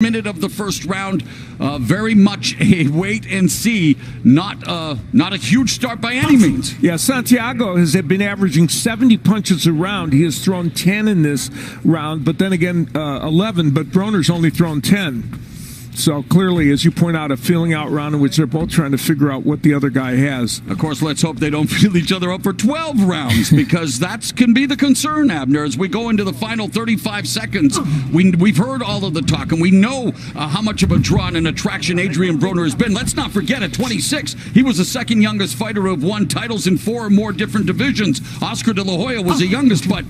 Minute of the first round, very much a wait and see. Not a huge start by any means. Yeah, Santiago has been averaging 70 punches a round. He has thrown 10 in this round, but then again 11. But Broner's only thrown 10. So clearly, as you point out, a feeling out round in which they're both trying to figure out what the other guy has. Of course, let's hope they don't feel each other up for 12 rounds, because that can be the concern, Abner. As we go into the final 35 seconds, we've heard all of the talk, and we know how much of a draw and an attraction Adrian Broner has been. Let's not forget, at 26, he was the second youngest fighter who have won titles in 4 or more different divisions. Oscar De La Hoya was the youngest, but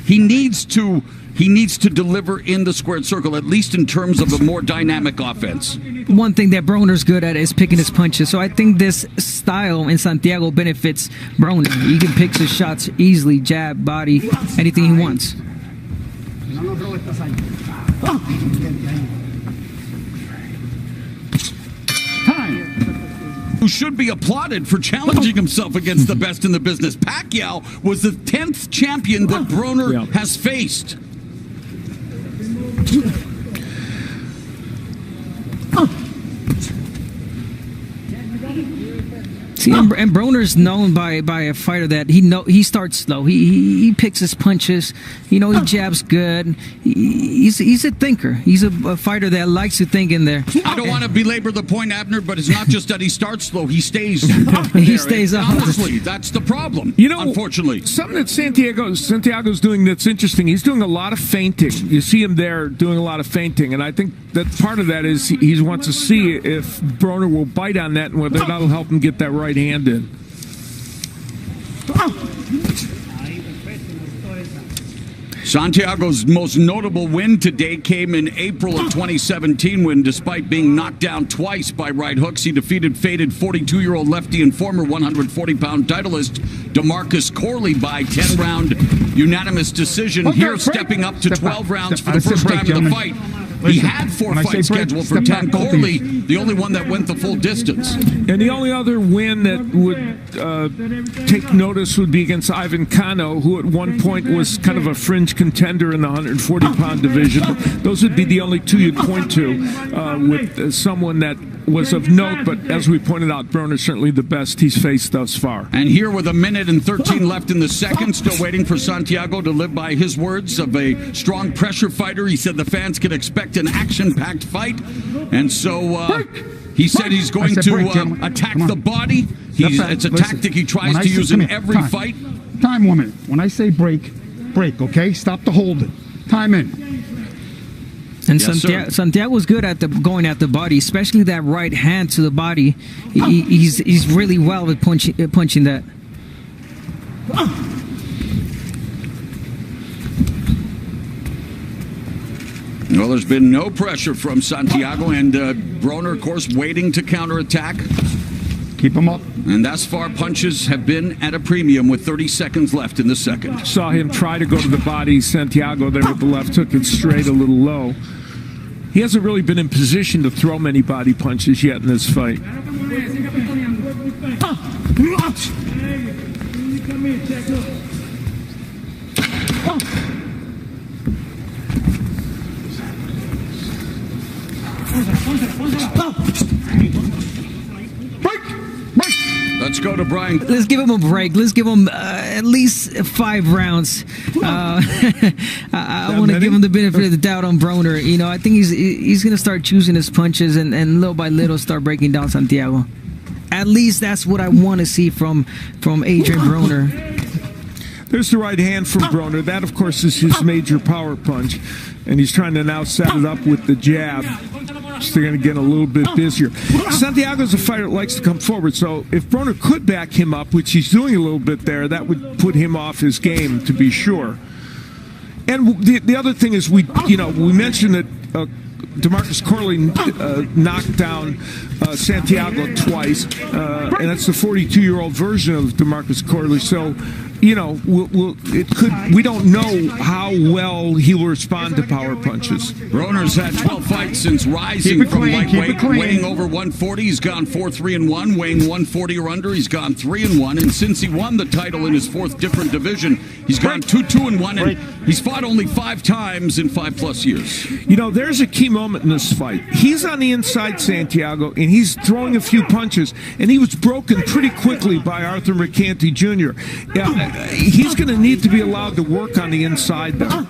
he needs to deliver in the squared circle, at least in terms of a more dynamic offense. One thing that Broner's good at is picking his punches. So I think this style in Santiago benefits Broner. He can pick his shots easily, jab, body, anything he wants. Who should be applauded for challenging himself against the best in the business. Pacquiao was the 10th champion that Broner has faced. See, and Broner's known by a fighter that he starts slow. He picks his punches. He jabs good. He's a thinker. He's a fighter that likes to think in there. I don't want to belabor the point, Abner, but it's not just that he starts slow. He stays up. He stays up. Honestly, that's the problem. Unfortunately, something that Santiago's doing that's interesting. He's doing a lot of feinting. You see him there doing a lot of feinting, and I think that part of that is he wants to see if Broner will bite on that and whether that'll help him get that right hand in. Santiago's most notable win today came in April of 2017 when, despite being knocked down twice by right hooks, he defeated faded 42-year-old lefty and former 140-pound titleist DeMarcus Corley by 10-round unanimous decision. Here, stepping up to 12 rounds for the first time in the fight. He had 4 fights scheduled for 10. Corley, the only one that went the full distance. And the only other win that would take notice would be against Ivan Cano, who at one point was kind of a fringe contender in the 140-pound division. Those would be the only two you'd point to with someone that was of note, but as we pointed out, Broner certainly the best he's faced thus far. And here with 1 minute and 13 left in the second, still waiting for Santiago to live by his words of a strong pressure fighter. He said the fans can expect an action-packed fight, and so he said he's going to attack the body. It's a tactic he tries to use in every fight. Time limit. When I say break, okay? Stop the holding. Time in. And Santiago's good at going at the body, especially that right hand to the body. He's really well with punching that. Well, there's been no pressure from Santiago, and Broner, of course, waiting to counterattack. Keep him up. And thus far, punches have been at a premium with 30 seconds left in the second. Saw him try to go to the body. Santiago there with the left took it straight a little low. He hasn't really been in position to throw many body punches yet in this fight. Let's go to Brian. Let's give him a break. Let's give him at least 5 rounds. I want to give him the benefit of the doubt on Broner. I think he's going to start choosing his punches and little by little start breaking down Santiago. At least that's what I want to see from Adrian Broner. There's the right hand from Broner. That, of course, is his major power punch. And he's trying to now set it up with the jab. So they're going to get a little bit busier. Santiago's a fighter that likes to come forward. So if Broner could back him up, which he's doing a little bit there, that would put him off his game, to be sure. And the other thing is we mentioned that DeMarcus Corley knocked down Santiago twice, and that's the 42-year-old version of DeMarcus Corley. So you know, we don't know how well he will respond to power punches. Broner's had 12 fights since rising from lightweight, weighing over 140. He's gone 4-3-1, weighing 140 or under. He's gone 3-1, and since he won the title in his 4th different division, he's gone 2-2-1, and he's fought only 5 times in 5+ years. You know, there's a key moment in this fight. He's on the inside, Santiago, and he's throwing a few punches, and he was broken pretty quickly by Arthur McCanty Jr. He's going to need to be allowed to work on the inside, though.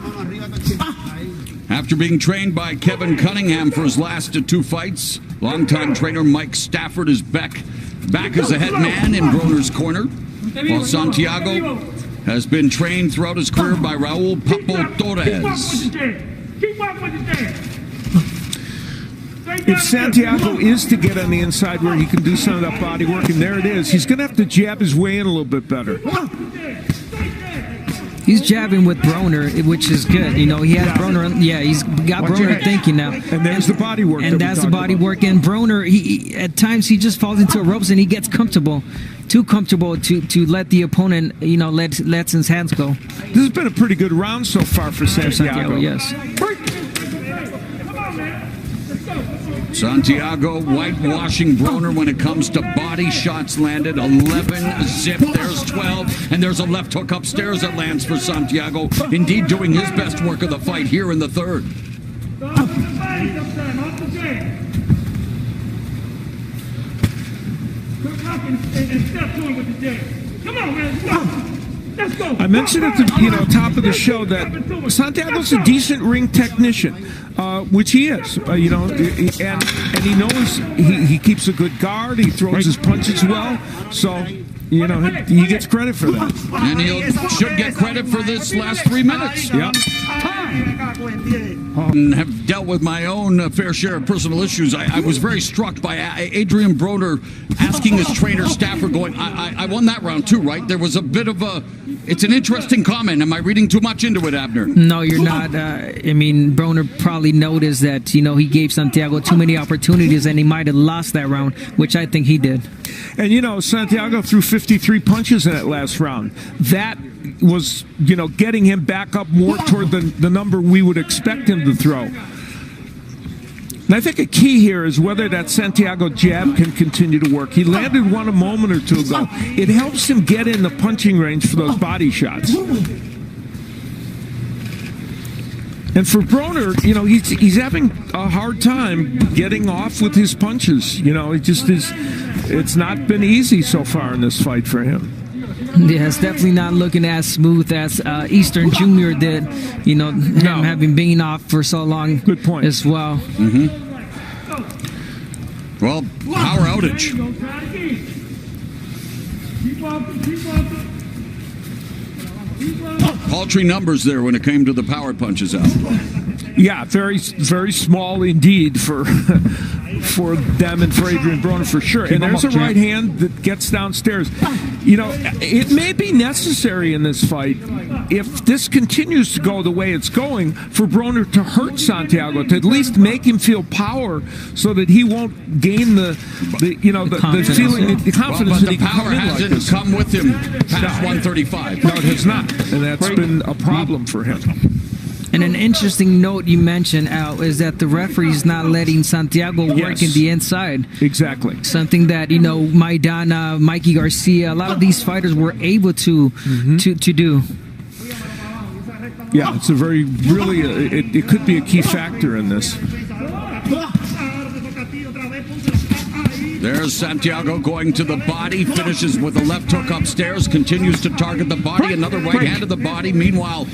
After being trained by Kevin Cunningham for his last 2 fights, longtime trainer Mike Stafford is back as the head man in Broner's corner, while Santiago has been trained throughout his career by Raul Papo Torres. If Santiago is to get on the inside where he can do some of that body work, and there it is, he's going to have to jab his way in a little bit better. He's jabbing with Broner, which is good. You know, he has Broner. Yeah, he's got Broner thinking now. And there's the body work. And that's the body work. And Broner, he at times he just falls into ropes and he gets comfortable, too comfortable to let the opponent, you know, let his hands go. This has been a pretty good round so far for Santiago. Yes. Santiago whitewashing Broner when it comes to body shots landed. 11 zip. There's 12. And there's a left hook upstairs that lands for Santiago. Indeed doing his best work of the fight here in the 3rd. I mentioned at the top of the show that Santiago's a decent ring technician, which he is. You know, and he knows he keeps a good guard. He throws his punches well, so you know he gets credit for that. And he should get credit for this last 3 minutes. Yeah. And have dealt with my own fair share of personal issues. I was very struck by Adrian Broner asking his trainer Stafford, going, I won that round too, right? There was a bit of a, it's an interesting comment. Am I reading too much into it, Abner? No, you're not. I mean, Broner probably noticed that, you know, he gave Santiago too many opportunities and he might have lost that round, which I think he did. And, you know, Santiago threw 53 punches in that last round. That was, you know, getting him back up more toward the number we would expect him to throw. And I think a key here is whether that Santiago jab can continue to work. He landed one a moment or two ago. It helps him get in the punching range for those body shots. And for Broner, you know, he's having a hard time getting off with his punches. You know, it just is. It's not been easy so far in this fight for him. Yeah, it's definitely not looking as smooth as Eastern Jr. did. You know, him having been off for so long. Good point. As well. Mm-hmm. Well, power outage. Paltry numbers there when it came to the power punches out. Yeah, very, very small indeed for them and for Adrian Broner for sure. And there's a right hand that gets downstairs. You know, it may be necessary in this fight, if this continues to go the way it's going, for Broner to hurt Santiago, to at least make him feel power so that he won't gain the feeling, the confidence that he can come in like this. But the power hasn't come with him past 135. No, it has not. And that's been a problem for him. And an interesting note you mentioned, Al, is that the referee's not letting Santiago work in the inside. Exactly. Something that, you know, Maidana, Mikey Garcia, a lot of these fighters were able to do. Yeah, it's a very, really, it could be a key factor in this. There's Santiago going to the body, finishes with a left hook upstairs, continues to target the body, another right hand to the body. Meanwhile,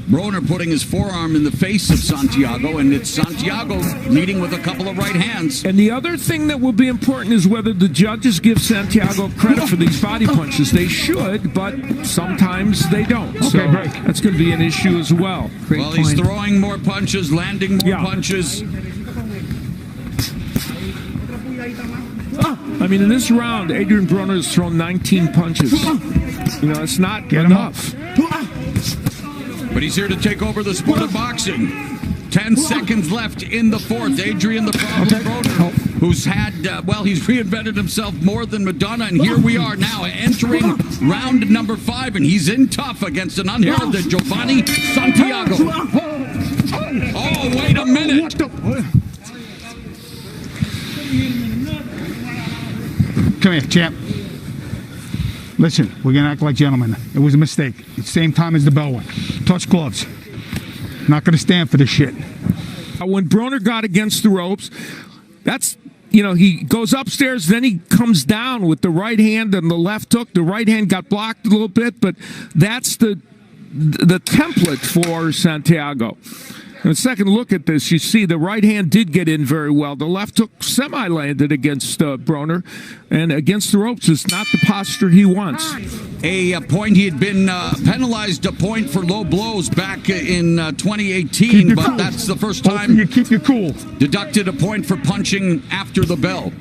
Broner putting his forearm in the face of Santiago, and it's Santiago meeting with a couple of right hands. And the other thing that will be important is whether the judges give Santiago credit for these body punches. They should, but sometimes they don't. So that's going to be an issue as well. Well, he's throwing more punches, landing more punches. I mean, in this round, Adrian Broner has thrown 19 punches. You know, it's not enough. But he's here to take over the sport of boxing. 10 seconds left in the fourth. Adrian the Problem Broner, who's had, he's reinvented himself more than Madonna. And here we are now entering round number 5. And he's in tough against an unheralded Giovanni Santiago. Oh, wait a minute. Come here, champ. Listen, we're going to act like gentlemen. It was a mistake. At the same time as the bell went. Touch gloves. Not going to stand for this shit. When Broner got against the ropes, that's, he goes upstairs, then he comes down with the right hand and the left hook. The right hand got blocked a little bit, but that's the template for Santiago. And a second look at this, you see the right hand did get in very well. The left hook semi-landed against Broner, and against the ropes is not the posture he wants. A point, he had been penalized a point for low blows back in 2018, but that's the first time you keep your cool. Deducted a point for punching after the bell.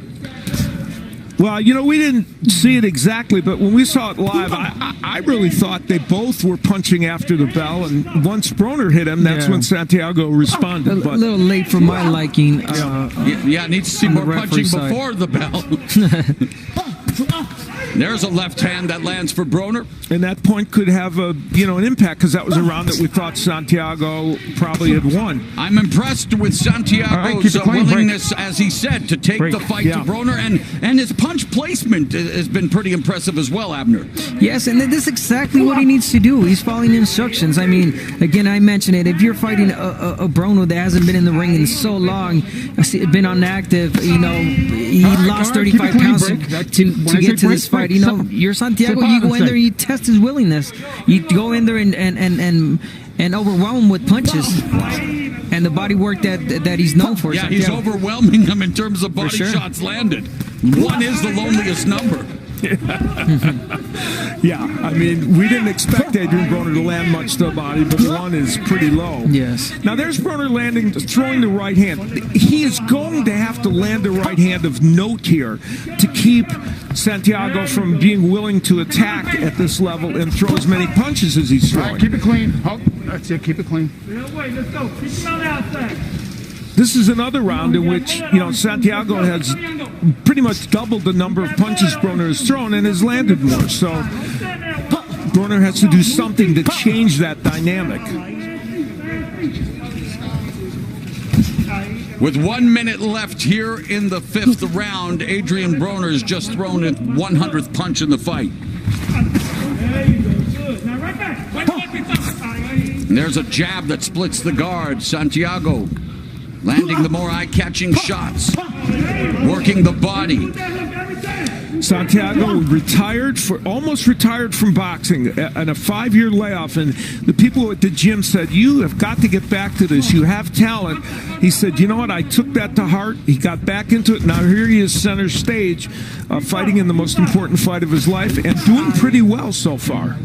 Well, we didn't see it exactly, but when we saw it live, I really thought they both were punching after the bell, and once Broner hit him, that's when Santiago responded. A little late for my liking. Needs to see more punching before the bell. There's a left hand that lands for Broner. And that point could have an impact, because that was a round that we thought Santiago probably had won. I'm impressed with Santiago's willingness, as he said, to take the fight to Broner, and his punch placement has been pretty impressive as well, Abner. Yes, and this is exactly what he needs to do. He's following instructions. I mean, again, I mentioned it. If you're fighting a Broner that hasn't been in the ring in so long, been inactive, he lost 35 pounds to get to this fight. You're Santiago, you go in there, you test his willingness. You go in there and overwhelm him with punches. And the body work that he's known for. Yeah, Santiago. He's overwhelming them in terms of body shots landed. 1 is the loneliest number. Yeah, I mean, we didn't expect Adrian Broner to land much to the body, but 1 is pretty low. Yes. Now there's Broner throwing the right hand. He is going to have to land a right hand of note here to keep Santiago from being willing to attack at this level and throw as many punches as he's throwing. Keep it clean. Oh, that's it. Keep it clean. Wait, let's go. Keep it on the outside. This is another round in which, Santiago has pretty much doubled the number of punches Broner has thrown and has landed more. So Broner has to do something to change that dynamic. With 1 minute left here in the 5th round, Adrian Broner has just thrown his 100th punch in the fight. And there's a jab that splits the guard. Santiago landing the more eye-catching shots, working the body. Santiago almost retired from boxing and a 5-year layoff, and the people at the gym said, you have got to get back to this. You have talent. He said, you know what, I took that to heart. He got back into it. Now here he is center stage, fighting in the most important fight of his life and doing pretty well so far.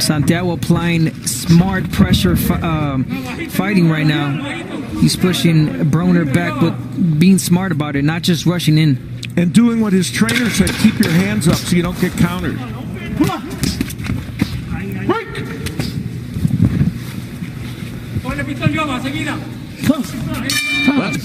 Santiago applying smart pressure fighting right now. He's pushing Broner back, but being smart about it, not just rushing in. And doing what his trainer said, keep your hands up so you don't get countered.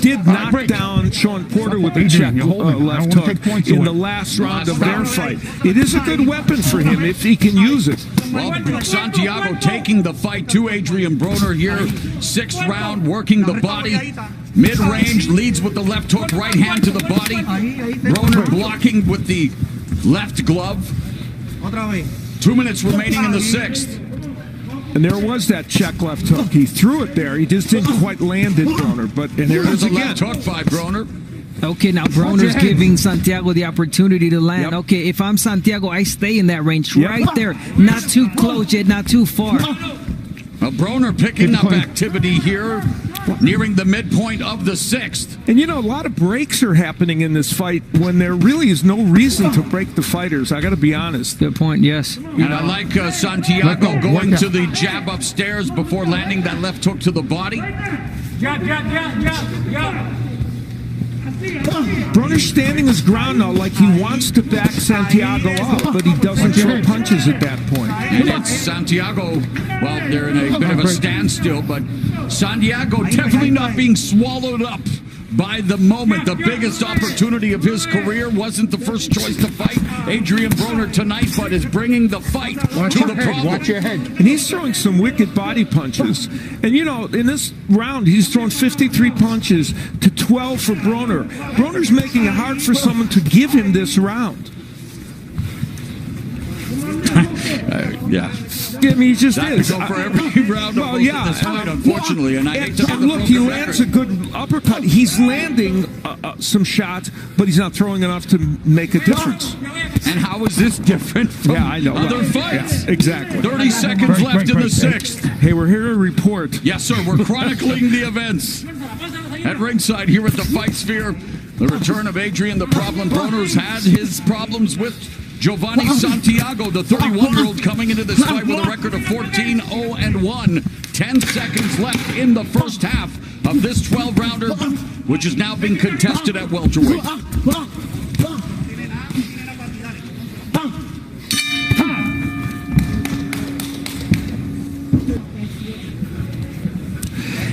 Did knock down Sean Porter with a check left hook in the last round of their fight. It is a good weapon for him if he can use it. Well, Santiago taking the fight to Adrian Broner here. 6th round, working the body. Mid-range, leads with the left hook, right hand to the body. Broner blocking with the left glove. 2 minutes remaining in the 6th. And there was that check left hook. He threw it there. He just didn't quite land it, Broner. And there's a left hook by Broner. Okay, now Broner's giving Santiago the opportunity to land. Yep. Okay, if I'm Santiago, I stay in that range right there. Not too close yet, not too far. Well, Broner picking up activity here, nearing the midpoint of the 6th. And a lot of breaks are happening in this fight when there really is no reason to break the fighters. I got to be honest. Good point, yes. And I like Santiago going to the jab upstairs before landing that left hook to the body. Jab. Broner's standing his ground now like he wants to back Santiago up, but he doesn't throw punches at that point. And it's Santiago, well, they're in a bit of a standstill, but Santiago definitely not being swallowed up by the moment. The biggest opportunity of his career wasn't the first choice to fight Adrian Broner tonight, but is bringing the fight to the problem. Watch your head. And he's throwing some wicked body punches. And, you know, in this round, he's thrown 53 punches to 12 for Broner. Broner's making it hard for someone to give him this round. Yeah. I mean, he just That is. could go for every round of this fight, unfortunately. And I hate to have the look, he broken lands a record. good uppercut. He's landing some shots, but he's not throwing enough to make a difference. And how is this different from other fights? Yeah, exactly. 30 seconds left in the sixth. Hey, we're here to report. Yes, sir. We're chronicling the events at ringside here at the Fight Sphere. The return of Adrian the Problem Broner's had his problems with Giovanni Santiago, the 31-year-old, coming into this fight with a record of 14-0-1. 10 seconds left in the first half of this 12-rounder, which is now being contested at welterweight.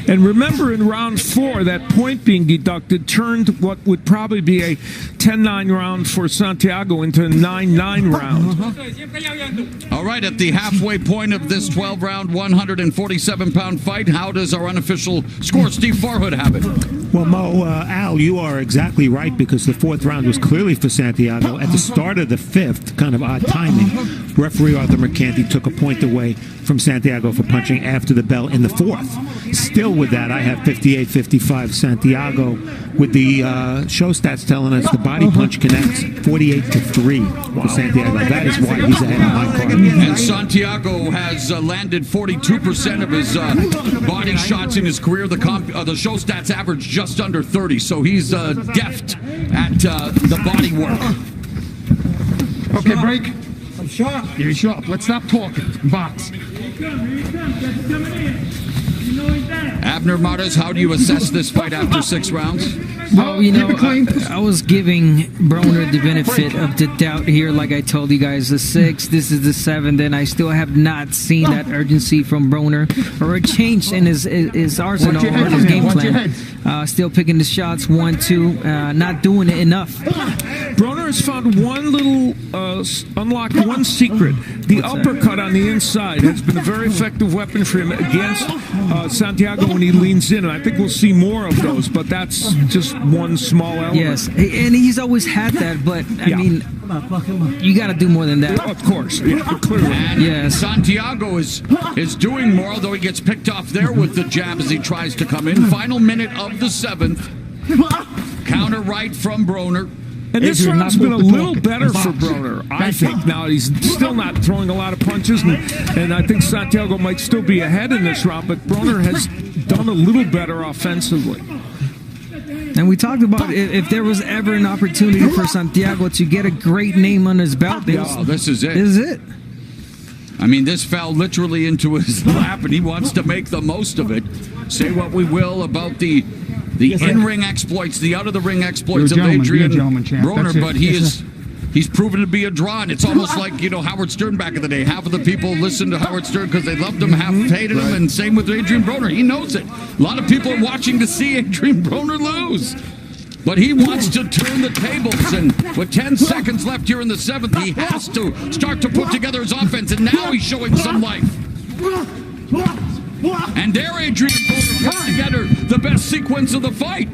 And remember, in round 4, that point being deducted turned what would probably be a 10-9 round for Santiago into a 9-9 round. All right, at the halfway point of this 12-round, 147-pound fight, how does our unofficial score, Steve Farhood, have it? Well, Mo, Al, you are exactly right, because the fourth round was clearly for Santiago. At the start of the fifth, kind of odd timing, referee Arthur McCanty took a point away from Santiago for punching after the bell in the fourth. Still with that, I have 58-55 Santiago, with the show stats telling us the body punch connects 48-3 for Santiago. That is why he's ahead of my card. And Santiago has landed 42% of his body shots in his career. The show stats average just under 30, so he's deft at the body work. Okay, break. I'm sharp. You're sharp. Let's stop talking. Box. Abner Martes, how do you assess this fight after 6 rounds? Well, you know, I was giving Broner the benefit of the doubt here, like I told you guys, the 6th, this is the 7th, and I still have not seen that urgency from Broner or a change in his arsenal or his game plan. Still picking the shots, 1, 2, not doing it enough. Broner has found one little, unlocked one secret. The uppercut on the inside has been a very effective weapon for him against Santiago when he leans in, and I think we'll see more of those, but that's just one small element. Yes, and he's always had that, but I mean, you got to do more than that. Of course, clearly. And yes. Santiago is doing more, although he gets picked off there with the jab as he tries to come in. Final minute of the 7th. Counter right from Broner. And this round's been a little better for Broner, I think. Now, he's still not throwing a lot of punches, and I think Santiago might still be ahead in this round, but Broner has done a little better offensively. And we talked about if there was ever an opportunity for Santiago to get a great name on his belt, This is it. This is it. I mean, this fell literally into his lap, and he wants to make the most of it. Say what we will about the in-ring exploits, the out-of-the-ring exploits of Adrian Broner, but he's proven to be a draw, and it's almost like, you know, Howard Stern back in the day. Half of the people listened to Howard Stern because they loved him, half hated him, and same with Adrian Broner. He knows it. A lot of people are watching to see Adrian Broner lose. But he wants to turn the tables, and with 10 seconds left here in the 7th, he has to start to put together his offense, and now he's showing some life. And there Adrian Broner put together the best sequence of the fight.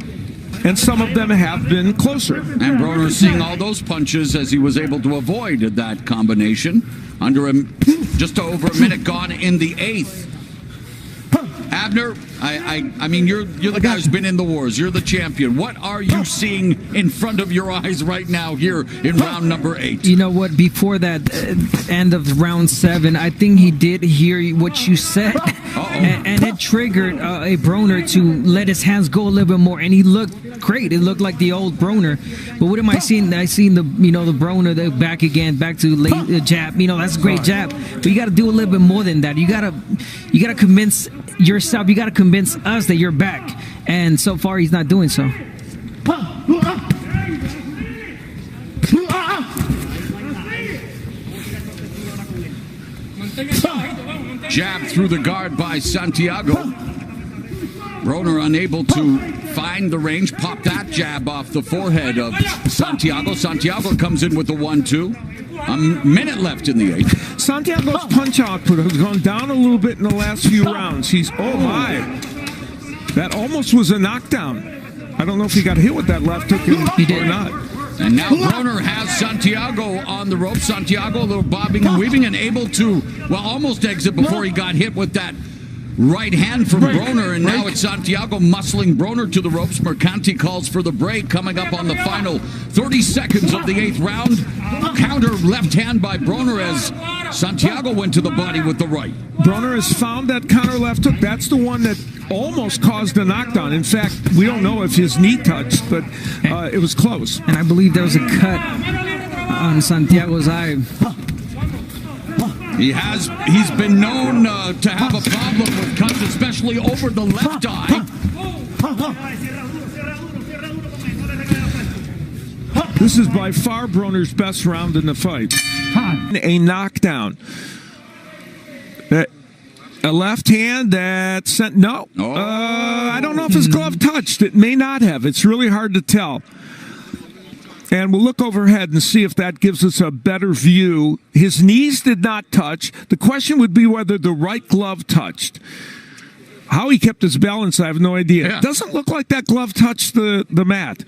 And some of them have been closer. And Broner seeing all those punches as he was able to avoid that combination. Under just over a minute gone in the 8th. Abner, I mean, you're the guy who's been in the wars. You're the champion. What are you seeing in front of your eyes right now here in round number 8? You know what? Before that end of round 7, I think he did hear what you said, and it triggered a Broner to let his hands go a little bit more, and he looked great. It looked like the old Broner. But what am I seeing? I seen the Broner back again, back to late jab. You know, that's a great jab, but you got to do a little bit more than that. You gotta convince yourself. You got to convince us that you're back, and so far he's not doing so. Jab through the guard by Santiago. Broner unable to find the range. Pop that jab off the forehead of Santiago. Santiago comes in with the 1-2. A minute left in the 8th. Santiago's punch output has gone down a little bit in the last few rounds. Oh my. That almost was a knockdown. I don't know if he got hit with that left hook or not. And now Broner has Santiago on the rope. Santiago a little bobbing and weaving and able to, well, almost exit before he got hit with that right hand from Broner. And now it's Santiago muscling Broner to the ropes. Mercanti calls for the break. Coming up on the final 30 seconds of the 8th round. Counter left hand by Broner as Santiago went to the body with the right. Broner has found that counter left hook. That's the one that almost caused a knockdown. In fact, we don't know if his knee touched, but it was close. And I believe there was a cut on Santiago's eye. He's been known to have a problem with cuts, especially over the left eye. This is by far Broner's best round in the fight. A knockdown. A left hand that sent no. I don't know if his glove touched. It may not have. It's really hard to tell. And we'll look overhead and see if that gives us a better view. His knees did not touch. The question would be whether the right glove touched. How he kept his balance, I have no idea. Yeah. It doesn't look like that glove touched the mat.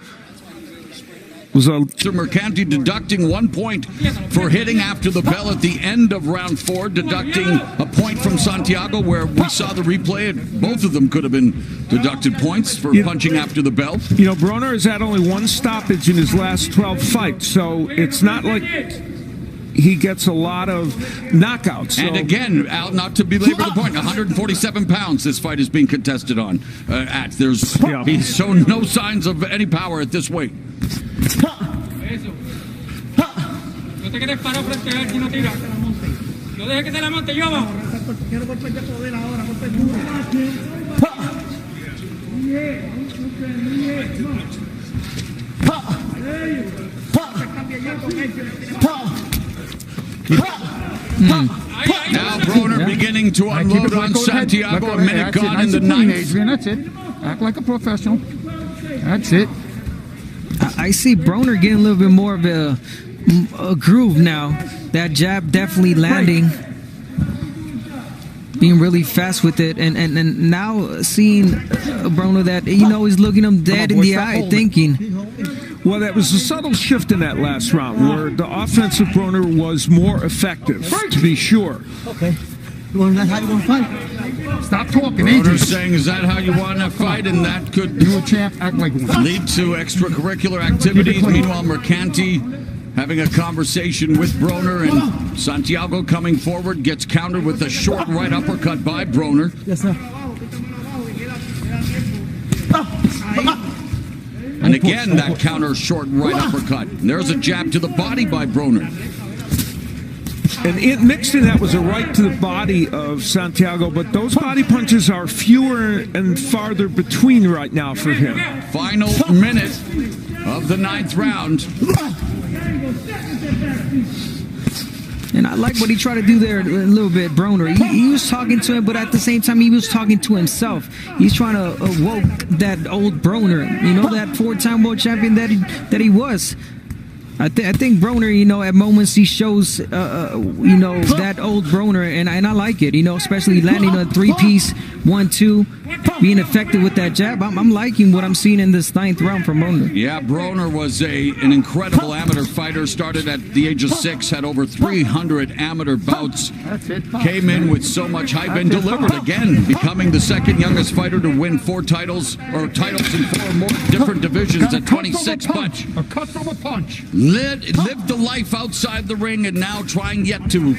Mercanti deducting 1 point for hitting after the bell at the end of round 4, deducting a point from Santiago where we saw the replay. And both of them could have been deducted points for punching after the bell. You know, Broner has had only 1 stoppage in his last 12 fights, so it's not like he gets a lot of knockouts. So. And again, Al, not to belabor the point, 147 pounds this fight is being contested on. He's shown no signs of any power at this weight. Eso. No te quedes parado frente a él si no tira. No dejes que te la monte yo abajo. Quiero golpes de poder ahora, golpes duros. Now Broner beginning to unload on Santiago. A minute gone in the 9th. Adrian, that's it. Act like a professional. That's it. I see Broner getting a little bit more of a groove now. That jab definitely landing, being really fast with it, and now seeing Broner that he's looking him dead in the eye, thinking. Well, that was a subtle shift in that last round where the offensive Broner was more effective, to be sure. Okay. That's how you want to fight? Stop talking, Broner saying, is that how you want to fight? And that could act like one. Lead to extracurricular activities. Meanwhile, Mercanti having a conversation with Broner, and Santiago coming forward, gets countered with a short right uppercut by Broner. Yes, sir. And again, that counter short right uppercut. And there's a jab to the body by Broner. And mixed in that was a right to the body of Santiago, but those body punches are fewer and farther between right now for him. Final minute of the 9th round. And I like what he tried to do there a little bit, Broner. He was talking to him, but at the same time, he was talking to himself. He's trying to evoke that old Broner, that 4-time world champion that he was. I think Broner, at moments he shows, that old Broner, and I like it, especially landing a 3-piece 1-2, being effective with that jab. I'm liking what I'm seeing in this 9th round from Broner. Yeah, Broner was an incredible amateur fighter. Started at the age of 6, had over 300 amateur bouts. Came in with so much hype and delivered again, becoming the 2nd youngest fighter to win 4 titles in 4 more different divisions at 26. But a cut from a punch. Lived the life outside the ring and now trying yet to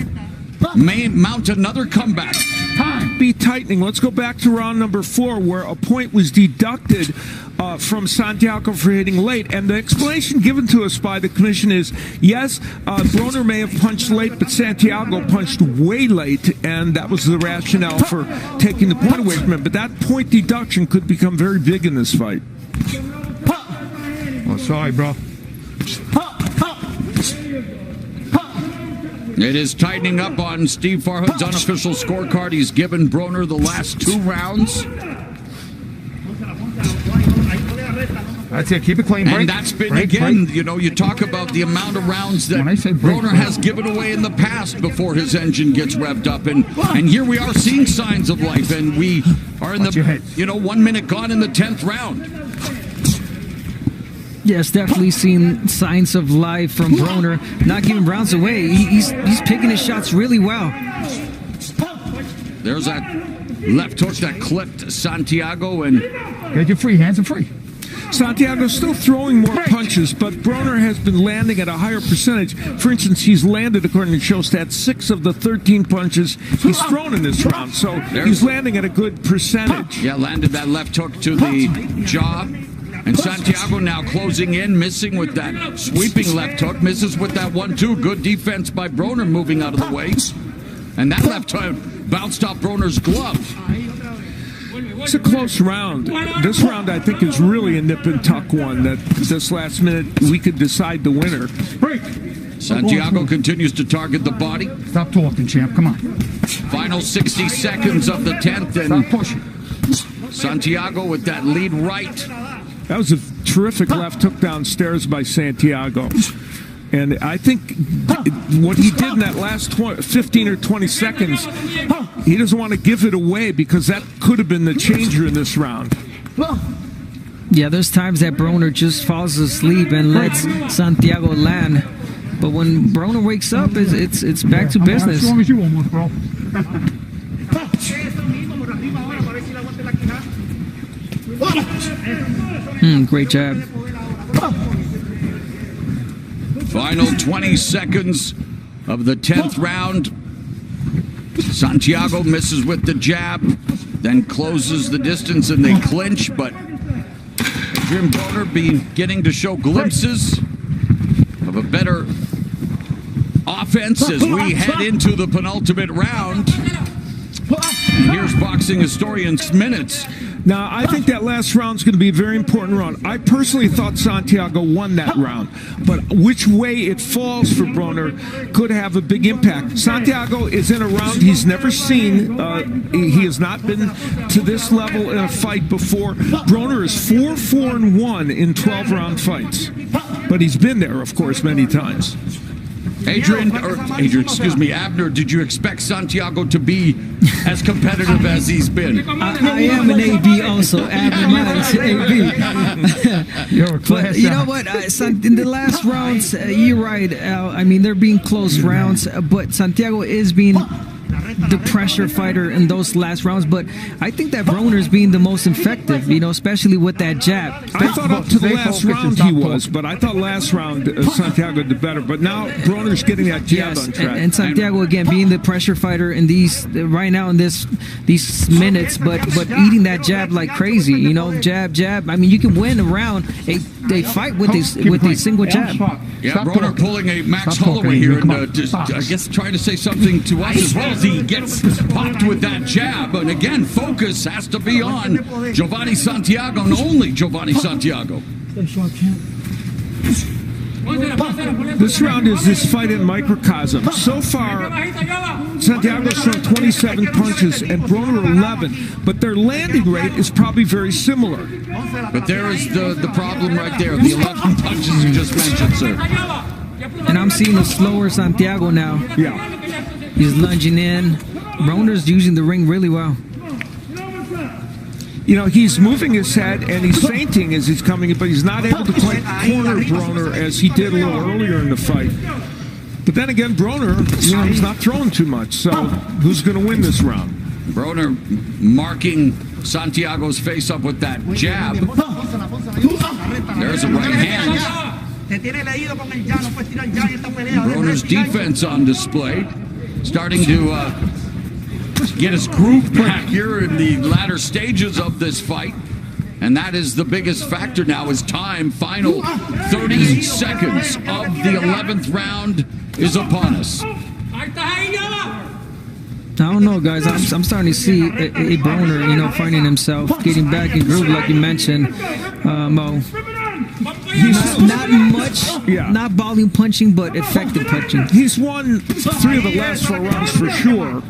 mount another comeback. Time be tightening. Let's go back to round number 4 where a point was deducted from Santiago for hitting late. And the explanation given to us by the commission is, yes, Broner may have punched late, but Santiago punched way late, and that was the rationale for taking the point away from him. But that point deduction could become very big in this fight. Oh, sorry, bro. It is tightening up on Steve Farhood's unofficial scorecard. He's given Broner the last 2 rounds. That's it. Keep it clean. Break. And that's been, break, again, break. you know, you talk about the amount of rounds that When I say break, Broner has given away in the past before his engine gets revved up. And here we are seeing signs of life. And we are in Watch your head. the, 1 minute gone in the 10th round. Yes, definitely seen signs of life from Broner. Not giving rounds away. He's picking his shots really well. There's that left hook that clipped Santiago. And Get your free. Hands are free. Santiago's still throwing more punches, but Broner has been landing at a higher percentage. For instance, he's landed, according to show stats, 6 of the 13 punches he's thrown in this round. So he's landing at a good percentage. yeah, landed that left hook to the jaw. And Santiago now closing in, missing with that sweeping left hook, misses with that 1-2. Good defense by Broner, moving out of the way. And that left hook bounced off Broner's glove. It's a close round. This round, I think, is really a nip-and-tuck one that this last minute we could decide the winner. Break. Santiago continues to target the body. Stop talking, champ. Come on. Final 60 seconds of the 10th. Stop And pushing. Santiago with that lead right. That was a terrific left hook downstairs by Santiago. And I think what he did in that last 15 or 20 seconds, he doesn't want to give it away because that could have been the changer in this round. Yeah, there's times that Broner just falls asleep and lets Santiago land. But when Broner wakes up, it's back to business. As strong as you almost, bro. Great jab. Final 20 seconds of the 10th round. Santiago misses with the jab, then closes the distance and they clinch, but Adrian Broner beginning to show glimpses of a better offense as we head into the penultimate round. And here's boxing historians minutes. Now, I think that last round's going to be a very important round. I personally thought Santiago won that round, but which way it falls for Broner could have a big impact. Santiago is in a round he's never seen. He has not been to this level in a fight before. Broner is 4-4-1 in 12-round fights, but he's been there, of course, many times. Abner, did you expect Santiago to be as competitive as he's been? I am an AB also. Abner Miles, AB. But you know what? In the last rounds, you're right, Al. I mean, they're being close rounds, but Santiago is being the pressure fighter in those last rounds, but I think that Broner's being the most effective, especially with that jab. I thought up to the last round he was, but I thought last round Santiago did better, but now Broner's getting that jab on track. And Santiago again being the pressure fighter in these right now in these minutes, but eating that jab like crazy, jab. I mean, you can win a round, a fight with a single jab. Yeah, Broner pulling a Max Holloway here, and I guess trying to say something to us as well as he gets popped with that jab. And again, focus has to be on Giovanni Santiago and only Giovanni Santiago. This round is this fight in microcosm. So far, Santiago's thrown 27 punches and Broner 11, but their landing rate is probably very similar. But there is the problem right there, the 11 punches you just mentioned, sir. And I'm seeing a slower Santiago now. Yeah. He's lunging in. Broner's using the ring really well. He's moving his head and he's feinting as he's coming in, but he's not able to quite corner Broner as he did a little earlier in the fight. But then again, Broner, he's not throwing too much, so who's going to win this round? Broner marking Santiago's face up with that jab. There's a right hand. Broner's defense on display. Starting to get his groove back here in the latter stages of this fight. And that is the biggest factor now is time. Final 30 seconds of the 11th round is upon us. I don't know, guys. I'm starting to see a Broner, finding himself getting back in groove like you mentioned, Mo. not much, not volume punching, but effective punching. He's won 3 of the last 4 rounds for sure.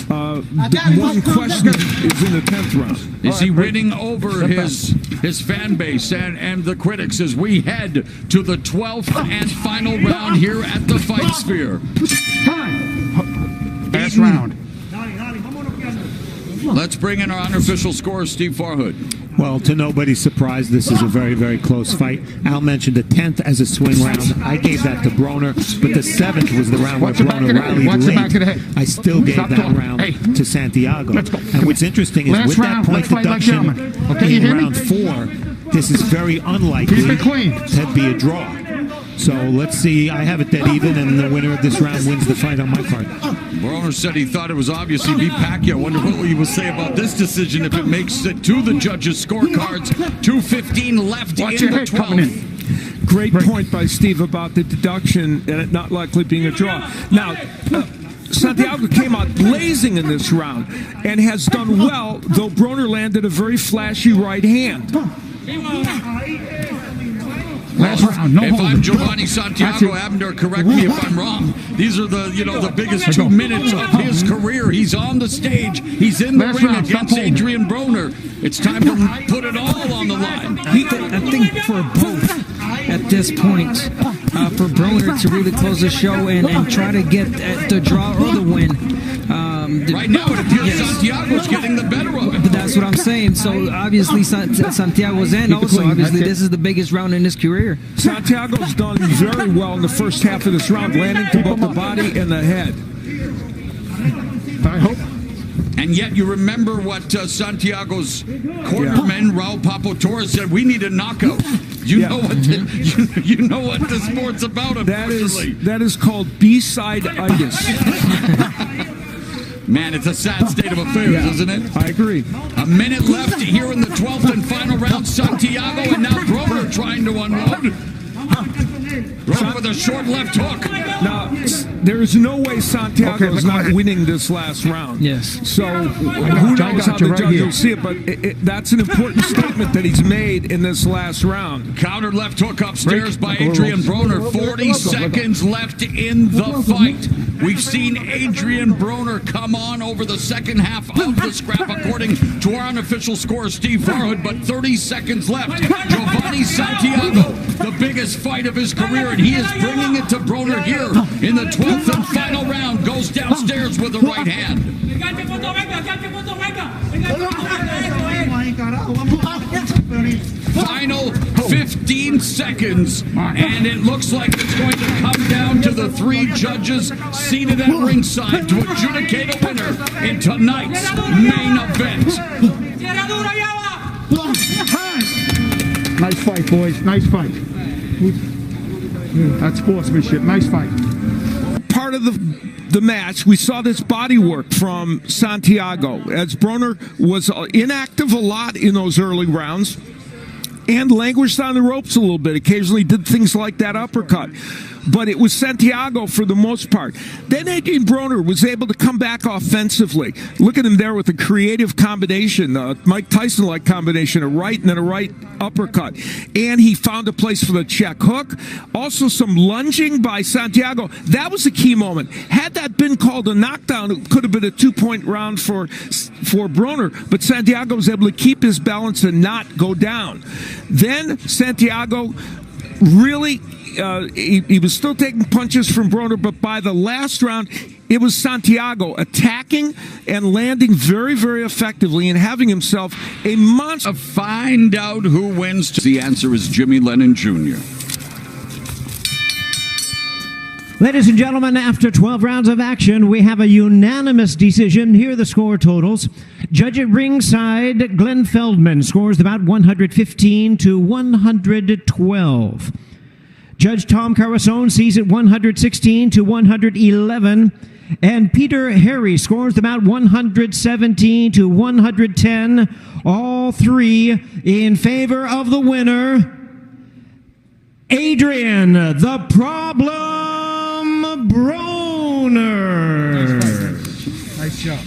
The one question is in the 10th round. Is he winning over his fan base and the critics as we head to the 12th and final round here at the Fight Sphere? Last round. Let's bring in our unofficial scorer, Steve Farhood. Well, to nobody's surprise, this is a very, very close fight. Al mentioned the 10th as a swing round. I gave that to Broner, but the 7th was the round where Broner rallied late. I still gave that round to Santiago. And what's interesting is with that point deduction in round 4, this is very unlikely to be a draw. So let's see. I have it dead even, and the winner of this round wins the fight on my card. Broner said he thought it was obviously beat Pacquiao. I wonder what he will say about this decision if it makes it to the judges' scorecards. 2:15 left in the 12th. Great point by Steve about the deduction and it not likely being a draw. Now, Santiago came out blazing in this round and has done well, though Broner landed a very flashy right hand. If I'm Giovanni Santiago, Abner, correct me if I'm wrong. These are the biggest 2 minutes of his career. He's on the stage. He's in the ring against Adrian Broner. It's time to put it all on the line. I think for both at this point, for Broner to really close the show and try to get the draw or the win. Right now, it appears Santiago's getting the better of it. But that's what I'm saying. So obviously, Santiago's in. Also, obviously, this is the biggest round in his career. Santiago's done very well in the first half of this round, landing to both the body and the head. I hope. And yet you remember what Santiago's cornerman, Raul Papo Torres, said, we need a knockout. You know what the sport's about, unfortunately. That is called B-side-itis. Man, it's a sad state of affairs, isn't it? I agree. A minute left here in the 12th and final round. Santiago and now Broner trying to unload. Broner with a short left hook. Now, there is no way Santiago is not winning this last round. Yes. So who knows how the judge will see it, but that's an important statement that he's made in this last round. Counter left hook upstairs by Adrian Broner. 40 seconds left in the fight. We've seen Adrian Broner come on over the second half of the scrap, according to our unofficial scorer, Steve Farhood, but 30 seconds left. Giovanni Santiago, the biggest fight of his career, and he is bringing it to Broner here in the 12th and final round. Goes downstairs with the right hand. Final 15 seconds, and it looks like it's going to come down to the 3 judges seated at ringside to adjudicate a winner in tonight's main event. Nice fight, boys. Nice fight. That's sportsmanship. Nice fight. Part of the match, we saw this body work from Santiago as Broner was inactive a lot in those early rounds and languished on the ropes a little bit. Occasionally did things like that uppercut. But it was Santiago for the most part. Then Adrian Broner was able to come back offensively. Look at him there with a creative combination, Mike Tyson-like combination, a right and then a right uppercut. And he found a place for the check hook. Also some lunging by Santiago. That was a key moment. Had that been called a knockdown, it could have been a 2-point round for Broner. But Santiago was able to keep his balance and not go down. Then Santiago really... he was still taking punches from Broner, but by the last round, it was Santiago attacking and landing very, very effectively and having himself a monster. Find out who wins. The answer is Jimmy Lennon Jr. Ladies and gentlemen, after 12 rounds of action, we have a unanimous decision. Here are the score totals. Judge at ringside, Glenn Feldman scores about 115 to 112. Judge Tom Carasone sees it 116 to 111. And Peter Harry scores about 117 to 110. All 3 in favor of the winner, Adrian the Problem Broner. Nice job.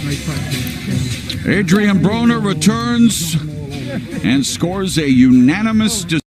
Nice fight. Adrian Broner returns and scores a unanimous decision.